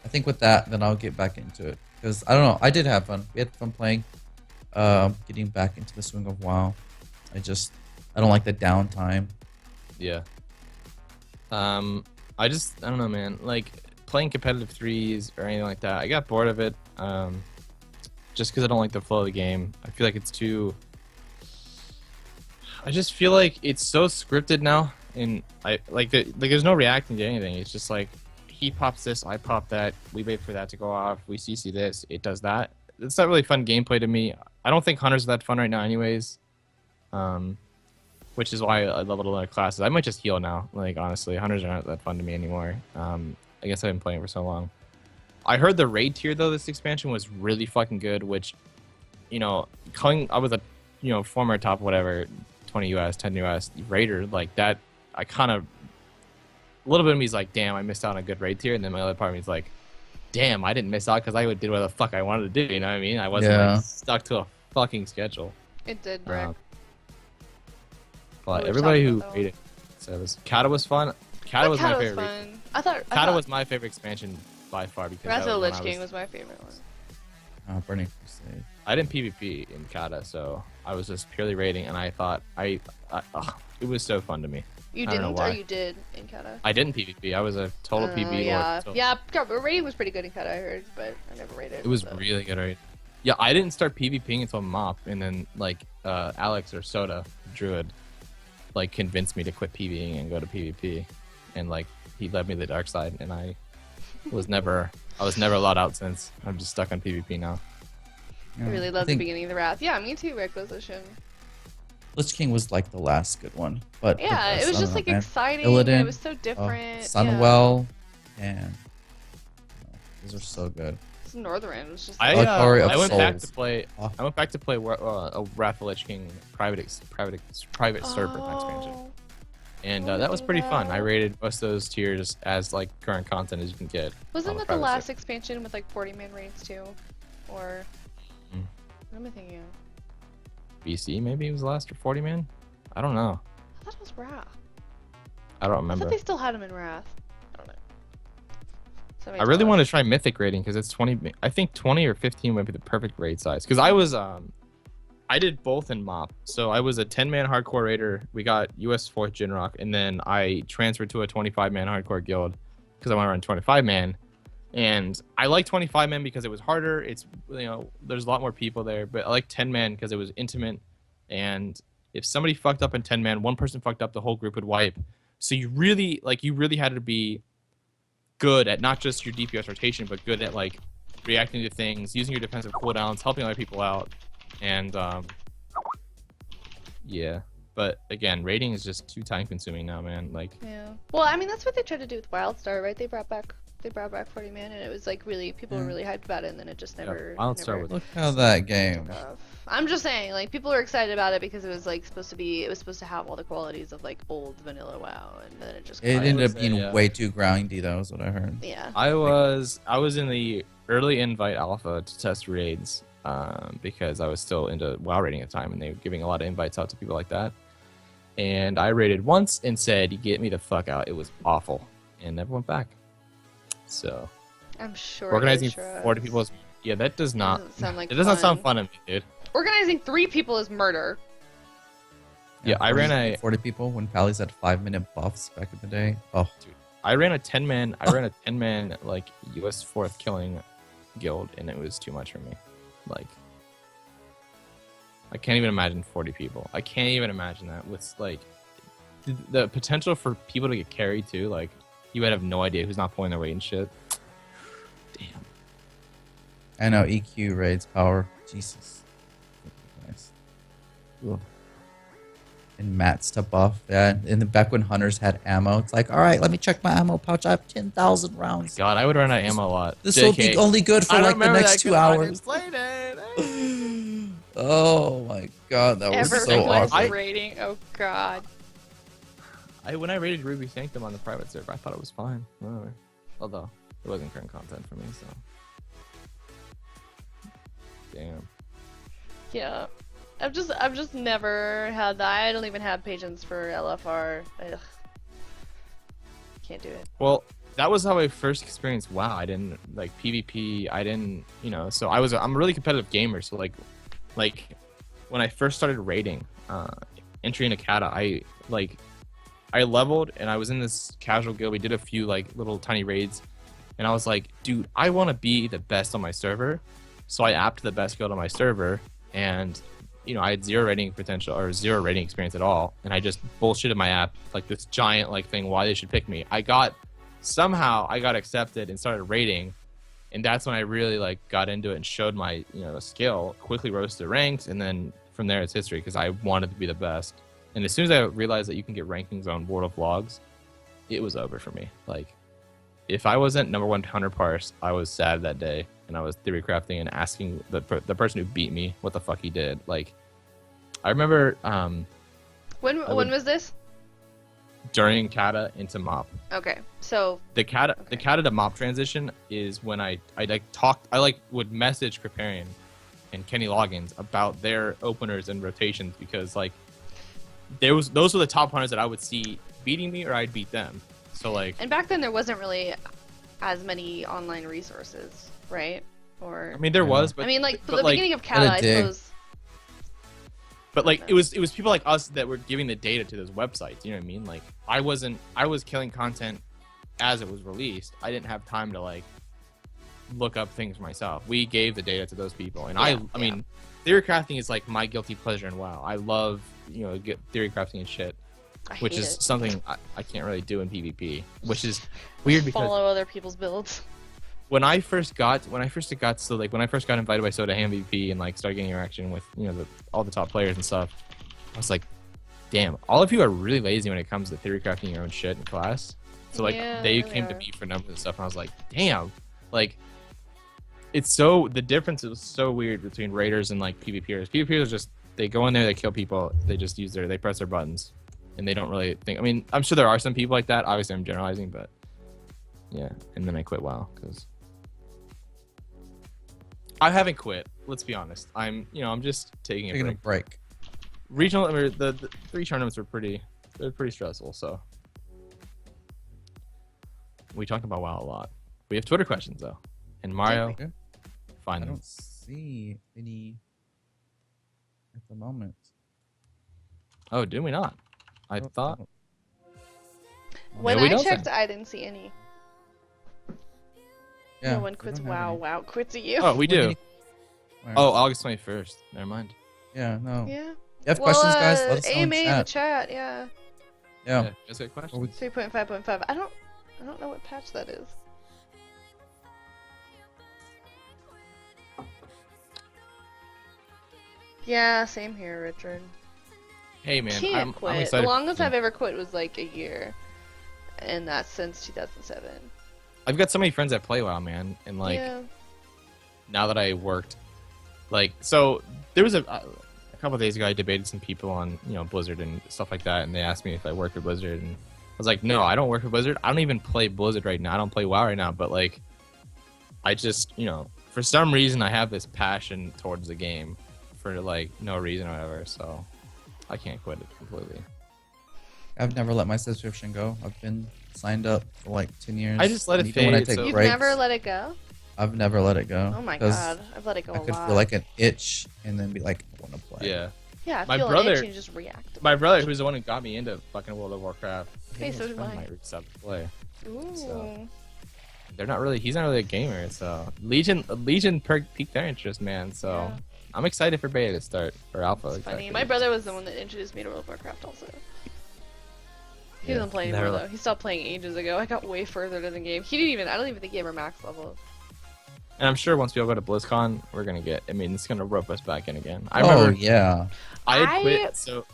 I think with that, then I'll get back into it because I don't know. I did have fun. We had fun playing. Getting back into the swing of WoW. I don't like the downtime. Yeah. I don't know, man. Like playing competitive threes or anything like that. I got bored of it. Just because I don't like the flow of the game. I feel like it's too. I just feel like it's so scripted now, and there's no reacting to anything. It's just like he pops this, I pop that. We wait for that to go off. We CC this, it does that. It's not really fun gameplay to me. I don't think Hunters are that fun right now, anyways. Which is why I leveled other classes. I might just heal now. Like honestly, Hunters are not that fun to me anymore. I guess I've been playing for so long. I heard the raid tier though this expansion was really fucking good. Which, I was a former top whatever 20 US 10 US raider like that. I kind of a little bit of me is like, damn, I missed out on a good raid tier, and then my other part of me is like, damn, I didn't miss out because I did what the fuck I wanted to do. You know what I mean? I wasn't like stuck to a fucking schedule. It did, Brick. But everybody who rated says Kata was fun. Kata was my favorite. Fun. I thought was my favorite expansion by far because Wrath of the Lich King was my favorite one. Oh, Burning Crusade. I didn't PvP in Kata, so I was just purely raiding, and I thought it was so fun to me. You didn't, or you did in Kata? I didn't PvP. I was a total PvP. Yeah, raiding was pretty good in Kata, I heard, but I never raided. It was really good, right? Yeah, I didn't start PvPing until MOP, and then like Alex or Soda Druid like convinced me to quit PvPing and go to PvP, and like he led me to the dark side, and I was never allowed out since. I'm just stuck on PvP now. I really loved the beginning of the Wrath. Yeah, me too, Requisition. Lich King was like the last good one, but yeah, it was just like exciting. And it was so different. Sunwell, and those are so good. Northern was just. I went back to play. I went back to play a Wrath of the Lich King private server expansion, and that was pretty fun. I rated most of those tiers as like current content as you can get. Wasn't that the last expansion with like 40-man raids too, or? What am I thinking of? BC maybe it was the last 40 man. I don't know. I thought it was Wrath. I don't remember. I thought they still had him in Wrath. I don't know. I really want to try Mythic rating because it's 20. I think 20 or 15 would be the perfect raid size. Because I did both in MOP. So I was a 10-man hardcore raider. We got US 4th Jinrock, and then I transferred to a 25-man hardcore guild because I want to run 25-man. And I like 25-man because it was harder. It's there's a lot more people there, but I like 10-man because it was intimate. And if somebody fucked up in 10-man, one person fucked up, the whole group would wipe. So you really had to be good at not just your DPS rotation, but good at like reacting to things, using your defensive cooldowns, helping other people out, and yeah. But again, raiding is just too time consuming now, man. Like yeah. Well, I mean that's what they tried to do with WildStar, right? They brought back 40-man, and it was like really people were really hyped about it, and then it just never. WildStar was. Look how that game. I'm just saying, like people were excited about it because it was like supposed to have all the qualities of like old vanilla WoW, and then it just. It ended up being way too grindy. That was what I heard. Yeah. I was in the early invite alpha to test raids, because I was still into WoW raiding at the time, and they were giving a lot of invites out to people like that. And I raided once and said, "Get me the fuck out." It was awful, and never went back. So. I'm sure. Organizing 40 people is that does not sound like. It does not sound fun to me, dude. Organizing 3 people is murder. Yeah, I ran 40 people when Pally's had 5-minute buffs back in the day. Oh, dude, I ran a 10-man like US 4th killing guild, and it was too much for me. Like, I can't even imagine 40 people. I can't even imagine that with like the potential for people to get carried too. Like, you would have no idea who's not pulling their weight and shit. Damn. I know EQ raids power. Jesus. Nice. Ugh. And Matt's to buff. Yeah, in the back when hunters had ammo, it's like, all right, let me check my ammo pouch. I have 10,000 rounds. God, I would run out of ammo a lot. This will be only good for like the next 2 hours. It. Oh my god, that was so awkward. Rating. Oh god. when I rated Ruby Sanctum on the private server, I thought it was fine. Whatever. Although it wasn't current content for me, so. Damn. Yeah. I've just never had that. I don't even have patience for LFR. Ugh. Can't do it. Well, that was how I first experienced WoW. I didn't like PvP. I didn't, so I'm a really competitive gamer. So like when I first started raiding, entry into Kata, I leveled and I was in this casual guild. We did a few like little tiny raids, and I was like, dude, I want to be the best on my server. So I apped the best guild on my server, and I had zero rating potential or zero rating experience at all, and I just bullshitted my app like this giant like thing why they should pick me. Somehow I got accepted and started rating, and that's when I really like got into it and showed my skill. Quickly rose to ranks, and then from there it's history because I wanted to be the best. And as soon as I realized that you can get rankings on World of Logs, it was over for me. Like if I wasn't number 1 hunter parse, I was sad that day. And I was theory crafting and asking the person who beat me what the fuck he did. Like, I remember. When was this? During Kata into MOP. Okay, so the Kata to MOP transition is when I would message Kriparian and Kenny Loggins about their openers and rotations because like those were the top hunters that I would see beating me or I'd beat them. So like. And back then there wasn't really as many online resources. Right? Or I mean, there was, but I mean, like but the beginning of Kata, I suppose. But like, it was people like us that were giving the data to those websites. You know what I mean? Like, I was killing content as it was released. I didn't have time to like look up things myself. We gave the data to those people, and I mean, theory crafting is like my guilty pleasure in WoW. I love get theory crafting and shit, which is something I can't really do in PvP, which is weird because follow other people's builds. When I first got invited by Soda MVP and like started getting interaction with all the top players and stuff, I was like, damn, all of you are really lazy when it comes to theory crafting your own shit in class. So like they came to me for numbers and stuff, and I was like, damn, like the difference is so weird between raiders and like PvPers. PvPers are just they go in there, they kill people, they just they press their buttons, and they don't really think. I mean, I'm sure there are some people like that. Obviously, I'm generalizing, but yeah. And then I quit WoW because. I haven't quit. Let's be honest. I'm just taking a break. Regional, the 3 tournaments they're pretty stressful. So we talk about WoW a lot. We have Twitter questions though, and Mario, find them. I don't see any at the moment. Oh, did we not? I thought. When I checked, I didn't see any. Yeah, no one quits WoW. WoW quits at you. Oh, we do. Oh, August 21st. Never mind. Yeah, no. Yeah. You have questions, guys? Let us know AMA in the chat. Yeah. Yeah. Just a question. 3.5.5. I don't know what patch that is. Yeah, same here, Richard. Hey man, I'm excited. The longest I've ever quit was like a year, and that's since 2007. I've got so many friends that play WoW, man, and like now that I worked, like so there was a couple of days ago I debated some people on Blizzard and stuff like that, and they asked me if I worked for Blizzard, and I was like, no, I don't work for Blizzard. I don't even play Blizzard right now. I don't play WoW right now, but like I just for some reason I have this passion towards the game for like no reason or whatever, so I can't quit it completely. I've never let my subscription go. I've been signed up for like 10 years. I just let it fade. When I take You've breaks, never let it go? I've never let it go. Oh my god, I've let it go a lot. I could feel like an itch and then be like, I want to play. Yeah. Yeah, my feel brother, an itch and just react. My brother, who's the one who got me into fucking World of Warcraft, hey, so do I. might reach up to play. Ooh. So, he's not really a gamer, so Legion piqued their interest, man. So yeah. I'm excited for beta to start, or alpha. It's funny. My brother was the one that introduced me to World of Warcraft also. He doesn't play anymore though. He stopped playing ages ago. I got way further to the game. I don't even think he ever max level. And I'm sure once we all go to BlizzCon, we're gonna it's gonna rope us back in again. I had quit, so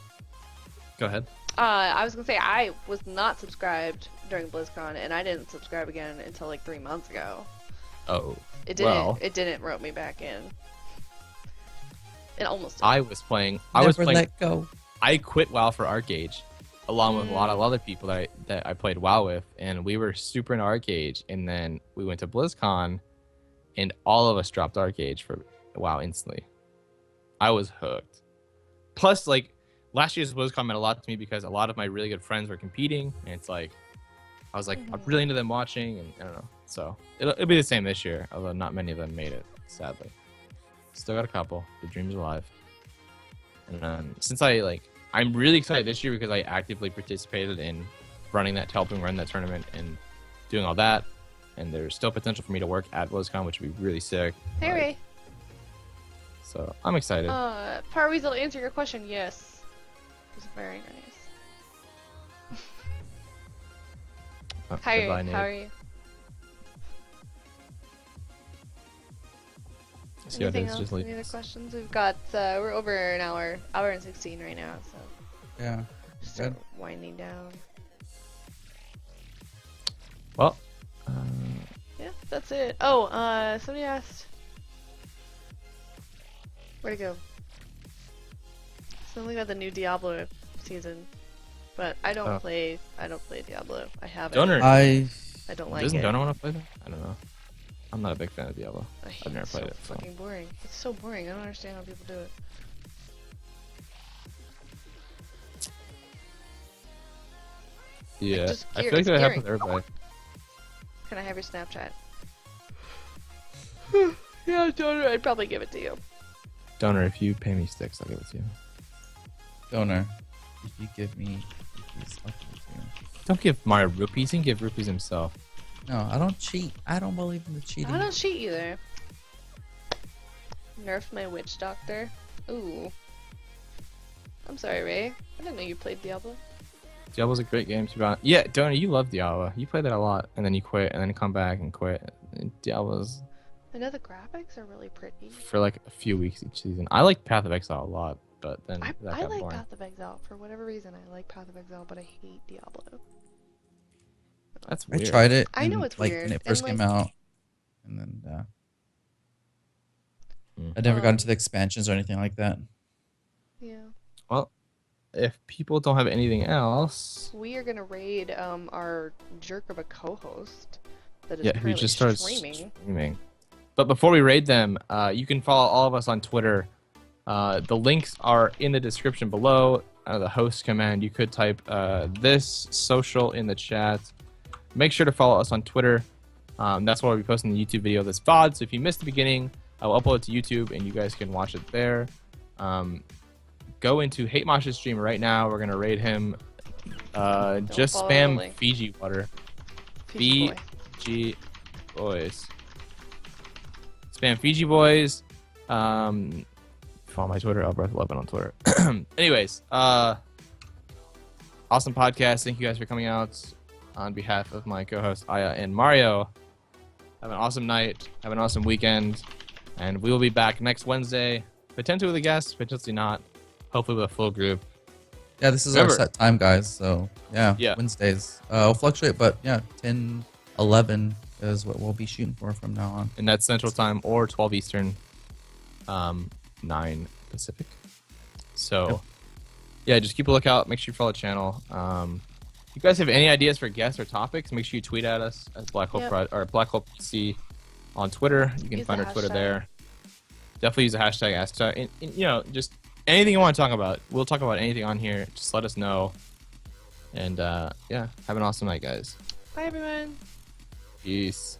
go ahead. I was gonna say I was not subscribed during BlizzCon, and I didn't subscribe again until like 3 months ago. Oh. It didn't rope me back in. It almost did. I was playing. Never let go. I quit WoW for ArcAge, along with a lot of other people that I played WoW with, and we were super into Arcade, and then we went to BlizzCon, and all of us dropped Arcade for WoW instantly. I was hooked. Plus, like, last year's BlizzCon meant a lot to me because a lot of my really good friends were competing, and it's like, I was like, I'm really into them watching, and I don't know. So it'll be the same this year, although not many of them made it, sadly. Still got a couple. The dream's alive. And since I'm really excited this year because I actively participated in helping run that tournament and doing all that. And there's still potential for me to work at BlizzCon, which would be really sick. Hey, Ray. So I'm excited. Parweasel, answer your question. Yes. It was very nice. How are you? Anything else? Any other questions? We've got we're over an hour and 16 right now, so yeah, start winding down. Well, yeah, that's it. Oh, somebody asked where'd it go? Something about the new Diablo season, but I don't play Diablo. I haven't. I don't like Doesn't it. Donor want to play that? I don't know. I'm not a big fan of Diablo. I've never played it. It's so fucking boring. It's so boring. I don't understand how people do it. Yeah, Just I feel like that happens with everybody. Can I have your Snapchat? Yeah, Donor, I'd probably give it to you. Donor, if you pay me sticks, I'll give it to you. Donor, if you give me rupees, I'll give it to you. Don't give Mario rupees. He can give rupees himself. No, I don't cheat. I don't believe in the cheating. I don't cheat either. Nerf my witch doctor. Ooh. I'm sorry, Ray. I didn't know you played Diablo. Diablo's a great game to be honest. Yeah, Donor, you love Diablo. You play that a lot, and then you quit, and then you come back and quit. Diablo's. I know the graphics are really pretty. For like a few weeks each season. I like Path of Exile a lot, but then I got like boring. Path of Exile. For whatever reason, I like Path of Exile, but I hate Diablo. That's I weird. tried it. I know and, it's like, weird. when it first and, came out, and then I never got into the expansions or anything like that. Yeah. Well, if people don't have anything else, we are gonna raid our jerk of a co-host that is who just started streaming. But before we raid them, you can follow all of us on Twitter. The links are in the description below. The host command. You could type this social in the chat. Make sure to follow us on Twitter. That's where we'll be posting the YouTube video of this VOD. So if you missed the beginning, I will upload it to YouTube and you guys can watch it there. Go into Hate Mosh's stream right now. We're gonna raid him. Just spam Fiji water. Fiji boys. Spam Fiji boys. Follow my Twitter, Breath11 on Twitter. Anyways, awesome podcast. Thank you guys for coming out. On behalf of my co-host Aya and Mario, have an awesome night. Have an awesome weekend, and we will be back next Wednesday. Potentially with a guest, potentially not. Hopefully with a full group. Yeah, this is our set time, guys. So yeah. Wednesdays. It'll fluctuate, but yeah, 10, 11 is what we'll be shooting for from now on. And that's Central Time or 12 Eastern, 9 Pacific. So yeah, just keep a lookout. Make sure you follow the channel. If you guys have any ideas for guests or topics, make sure you tweet at us at Blackhole or Blackhole PC on Twitter. You can find our Twitter there. Definitely use the hashtag #AskTech. And just anything you want to talk about. We'll talk about anything on here. Just let us know. And yeah, have an awesome night, guys. Bye, everyone. Peace.